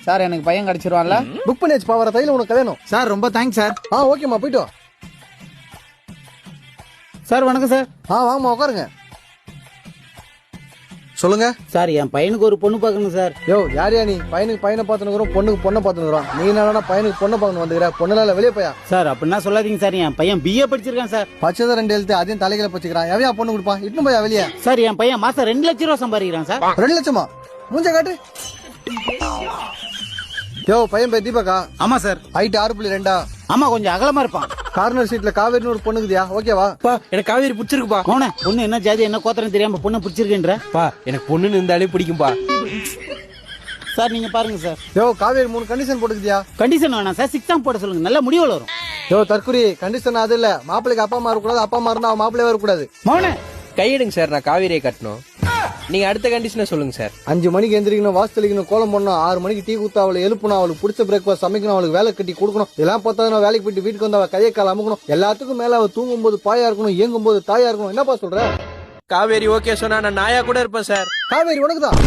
Sir எனக்கு பையன் கிடைச்சிருவான்ல? Book பண்ணியாச்சுப்பா, வர தையில உனக்கு கல்யாணம். சார் ரொம்ப தேங்க்ஸ் சார். ஓகேம்மா, போயிட்டு வா. சார் வணக்கம் சார். வாங்கம்மா, உட்காருங்க. சொல்லுங்க சார், என் பையனுக்கு ஒரு பொண்ணு பார்க்கணும் சார். யோ, யாரையா நீ? பையனுக்கு பையனை பார்த்துனுக்குறோம், பொண்ணுக்கு பொண்ணை பார்த்துனுக்குறோம். நீ என்னடா பையனுக்கு பொண்ணை பார்க்கணும் வந்துக்கிற? பொண்ணுல வெளியே போயா? சார் அப்படின்னா சொல்லாதீங்க சார், என் பையன் BA படிச்சிருக்கான் சார். பச்சை 2 எழுத்து அதையும் தலைகளை பச்சுக்கிறான். எவையா பொண்ணு கொடுப்பான்? இட்னு போயா வெளியே. சார் என் பையன் மாசம் 2 லட்சம் ரூபா சம்பாதிக்கிறான் சார். 2 லட்சமா? மூஞ்ச காட்டு. யோ, பையன் பேர் தீபகா? ஆமா சார். ஹைட் 6.2. ஆமா, கொஞ்சம் அகலமா இருப்பான். கார்னர் சீட்ல காவேரின்னு ஒரு பொண்ணுக்குதியா? ஓகேவா? எனக்கு காவேரி பிடிச்சிருக்குப்பா. பொண்ணு என்ன ஜாதி என்ன கோத்திரம் தெரியாம பொண்ணு பிடிச்சிருக்கேன்ற. எனக்கு பொண்ணுன்னு இருந்தாலே பிடிக்கும்பா. சார் நீங்க பாருங்க சார். யோ, காவேரி 3 கண்டிஷன் போட்டுக்குதியா? கண்டிஷன் வேணாம் சார், 6 போட சொல்லுங்க, நல்ல முடிவு வரும். யோ தற்குறி, கண்டிஷன் அது இல்ல. மாப்பிளைக்கு அப்பா அம்மா இருக்கக்கூடாது, அப்பா அம்மா இருந்தா அவன் மாப்பிளையே வரக்கூடாது. மௌன கையிடுங்க சார், நான் காவேரியை கட்டணும். நீங்க அடுத்த கண்டிஷனை சொல்லுங்க சார். 5 மணிக்கு எந்திரிக்கணும், வாசு தெளிக்கணும், கோலம் போடணும். 6 மணிக்கு டீ குத்தா அவளை எழுப்பணும், அவளுக்கு பிடிச்ச பிரேக்ஃபாஸ்ட் சமைக்கணும், அவளுக்கு வேலை கட்டி கொடுக்கணும். இதெல்லாம் பார்த்தா வேலைக்கு போயிட்டு வீட்டுக்கு வந்து அவ கையை கால் அமுக்கணும். எல்லாத்துக்கும் மேல அவ தூங்கும் போது பாயா இருக்கணும், இயங்கும் போது தாயா இருக்கணும். என்னப்பா சொல்ற? காவேரி ஓகே சொன்னா நான் நாயா கூட இருப்பேன் சார். காவேரி உனக்குதான்.